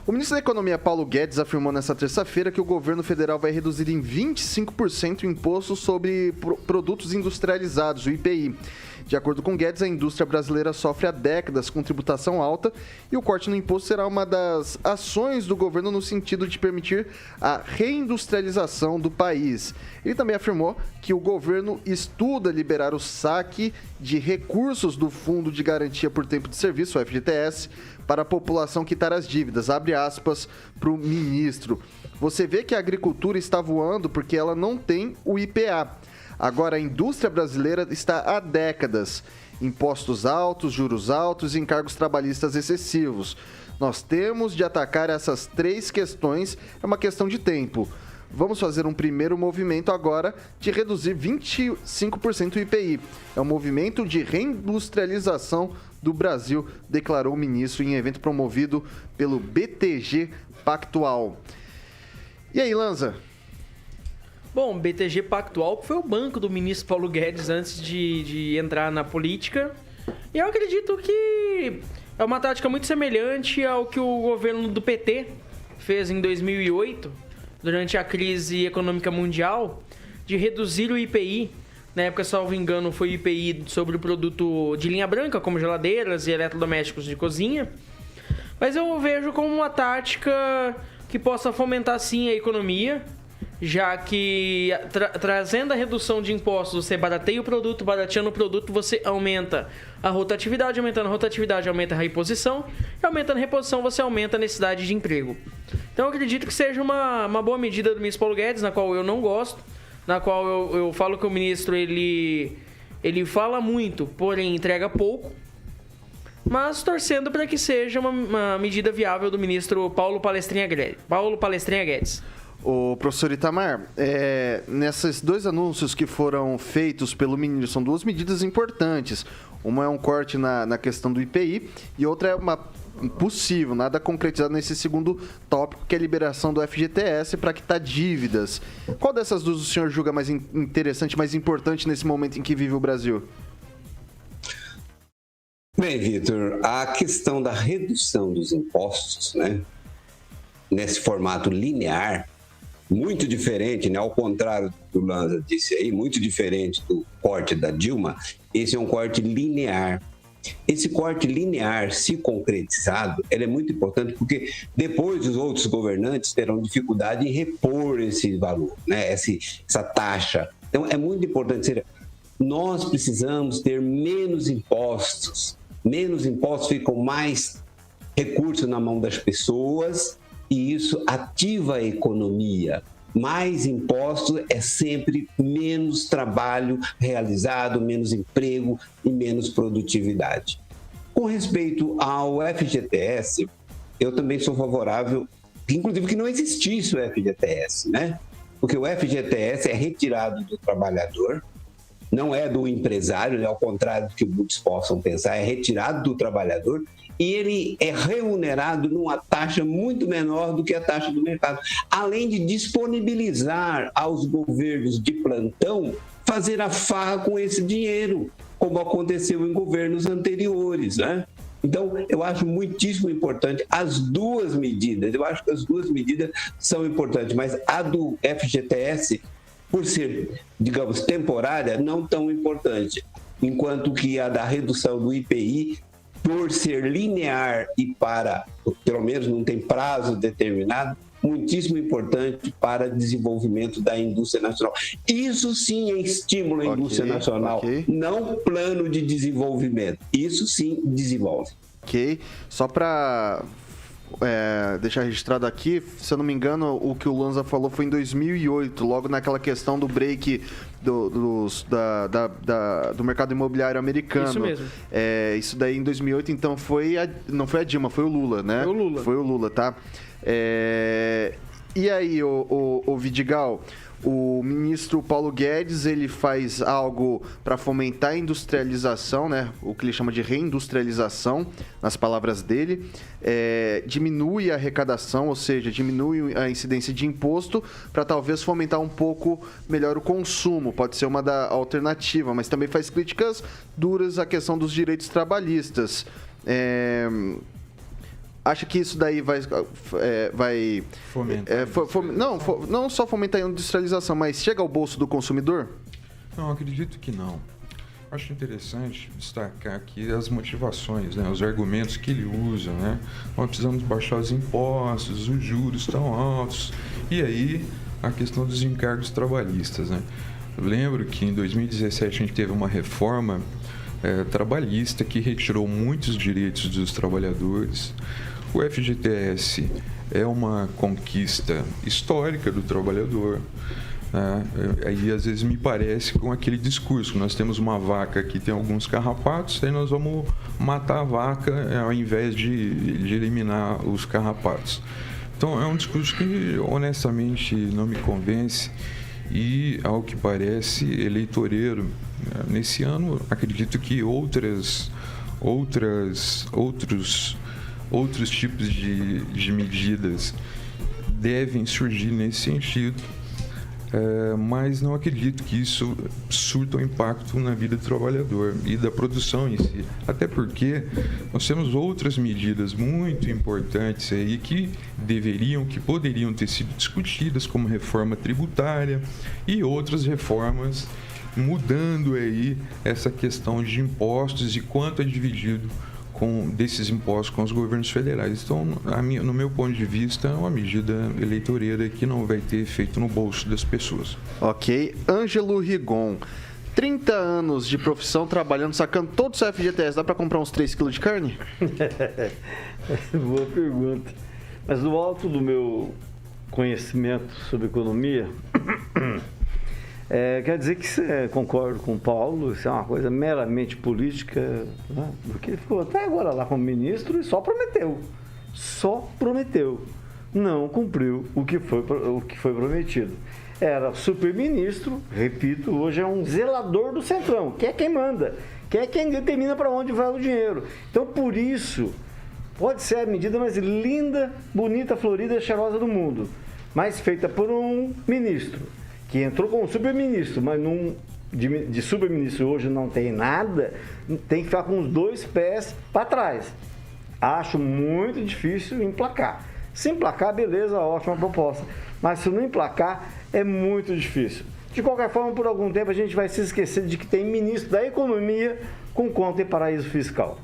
O ministro da Economia, Paulo Guedes, afirmou nesta terça-feira que o governo federal vai reduzir em 25% o imposto sobre produtos industrializados, o IPI. De acordo com Guedes, a indústria brasileira sofre há décadas com tributação alta e o corte no imposto será uma das ações do governo no sentido de permitir a reindustrialização do país. Ele também afirmou que o governo estuda liberar o saque de recursos do Fundo de Garantia por Tempo de Serviço, o FGTS, para a população quitar as dívidas, abre aspas para o ministro. Você vê que a agricultura está voando porque ela não tem o IPA. Agora, a indústria brasileira está há décadas. Impostos altos, juros altos e encargos trabalhistas excessivos. Nós temos de atacar essas três questões, é uma questão de tempo. Vamos fazer um primeiro movimento agora de reduzir 25% o IPI. É um movimento de reindustrialização do Brasil, declarou o ministro em evento promovido pelo BTG Pactual. E aí, Lanza? Bom, o BTG Pactual foi o banco do ministro Paulo Guedes antes de entrar na política. E eu acredito que é uma tática muito semelhante ao que o governo do PT fez em 2008, durante a crise econômica mundial, de reduzir o IPI. Na época, salvo engano, foi o IPI sobre o produto de linha branca, como geladeiras e eletrodomésticos de cozinha. Mas eu vejo como uma tática que possa fomentar, sim, a economia, já que trazendo a redução de impostos, você barateia o produto, barateando o produto, você aumenta a rotatividade, aumentando a rotatividade, aumenta a reposição, e aumentando a reposição, você aumenta a necessidade de emprego. Então eu acredito que seja uma boa medida do ministro Paulo Guedes, na qual eu não gosto, na qual eu falo que o ministro ele fala muito, porém entrega pouco, mas torcendo para que seja uma medida viável do ministro Paulo Palestrinha Guedes. O professor Itamar, nesses dois anúncios que foram feitos pelo ministro, são duas medidas importantes. Uma é um corte na questão do IPI e outra é uma possível, nada concretizado nesse segundo tópico, que é a liberação do FGTS para quitar dívidas. Qual dessas duas o senhor julga mais interessante, mais importante nesse momento em que vive o Brasil? Bem, Vitor, a questão da redução dos impostos, né, nesse formato linear, muito diferente, né? Ao contrário do que o Lanza disse aí, muito diferente do corte da Dilma, esse é um corte linear. Esse corte linear, se concretizado, ele é muito importante porque depois os outros governantes terão dificuldade em repor esse valor, né? Essa taxa. Então, é muito importante. Nós precisamos ter menos impostos. Menos impostos ficam mais recursos na mão das pessoas, e isso ativa a economia. Mais impostos é sempre menos trabalho realizado, menos emprego e menos produtividade. Com respeito ao FGTS, eu também sou favorável, inclusive que não existisse o FGTS, né? Porque o FGTS é retirado do trabalhador, não é do empresário, né? Ao contrário do que muitos possam pensar, é retirado do trabalhador, e ele é remunerado numa taxa muito menor do que a taxa do mercado, além de disponibilizar aos governos de plantão fazer a farra com esse dinheiro, como aconteceu em governos anteriores, né? Então, eu acho muitíssimo importante as duas medidas, eu acho que as duas medidas são importantes, mas a do FGTS, por ser, digamos, temporária, não tão importante, enquanto que a da redução do IPI, por ser linear e pelo menos não tem prazo determinado, muitíssimo importante para desenvolvimento da indústria nacional. Isso sim é estímulo à indústria nacional, não plano de desenvolvimento. Isso sim desenvolve. Ok, só para deixar registrado aqui, se eu não me engano, o que o Lanza falou foi em 2008, logo naquela questão do break do mercado imobiliário americano. Isso mesmo. Isso daí em 2008, então não foi a Dilma, foi o Lula, né? Foi o Lula, tá? E aí, o Vidigal, o ministro Paulo Guedes, ele faz algo para fomentar a industrialização, né? O que ele chama de reindustrialização, nas palavras dele, diminui a arrecadação, ou seja, diminui a incidência de imposto para talvez fomentar um pouco melhor o consumo, pode ser uma da alternativa, mas também faz críticas duras à questão dos direitos trabalhistas. acha que isso daí vai Fomentar não só fomentar a industrialização, mas chega ao bolso do consumidor? Não, acredito que não. Acho interessante destacar aqui as motivações, né, os argumentos que ele usa, né? Nós precisamos baixar os impostos, os juros estão altos, e aí a questão dos encargos trabalhistas, né? Eu lembro que em 2017 a gente teve uma reforma trabalhista que retirou muitos direitos dos trabalhadores. O FGTS é uma conquista histórica do trabalhador. Aí às vezes me parece com aquele discurso: nós temos uma vaca que tem alguns carrapatos, aí nós vamos matar a vaca ao invés de eliminar os carrapatos. Então é um discurso que honestamente não me convence e, ao que parece, eleitoreiro. Nesse ano acredito que outros tipos de medidas devem surgir nesse sentido. Mas não acredito que isso surta um impacto na vida do trabalhador e da produção em si. Até porque nós temos outras medidas muito importantes aí que poderiam ter sido discutidas, como reforma tributária e outras reformas, mudando aí essa questão de impostos e quanto é dividido desses impostos com os governos federais. Então, no meu ponto de vista, é uma medida eleitoreira que não vai ter efeito no bolso das pessoas. Ok. Ângelo Rigon, 30 anos de profissão, trabalhando, sacando todo o seu FGTS, dá para comprar uns 3 kg de carne? Boa pergunta. Mas no alto do meu conhecimento sobre economia, quer dizer que concordo com o Paulo, isso é uma coisa meramente política, né? Porque ele ficou até agora lá como ministro e só prometeu, não cumpriu o que foi prometido. Era super-ministro, repito, hoje é um zelador do Centrão, que é quem manda, que é quem determina para onde vai o dinheiro. Então, por isso, pode ser a medida mais linda, bonita, florida e cheirosa do mundo, mas feita por um ministro que entrou como super-ministro, mas de super-ministro hoje não tem nada, tem que ficar com os 2 pés para trás. Acho muito difícil emplacar. Se emplacar, beleza, ótima proposta. Mas se não emplacar, é muito difícil. De qualquer forma, por algum tempo, a gente vai se esquecer de que tem ministro da Economia com conta em paraíso fiscal.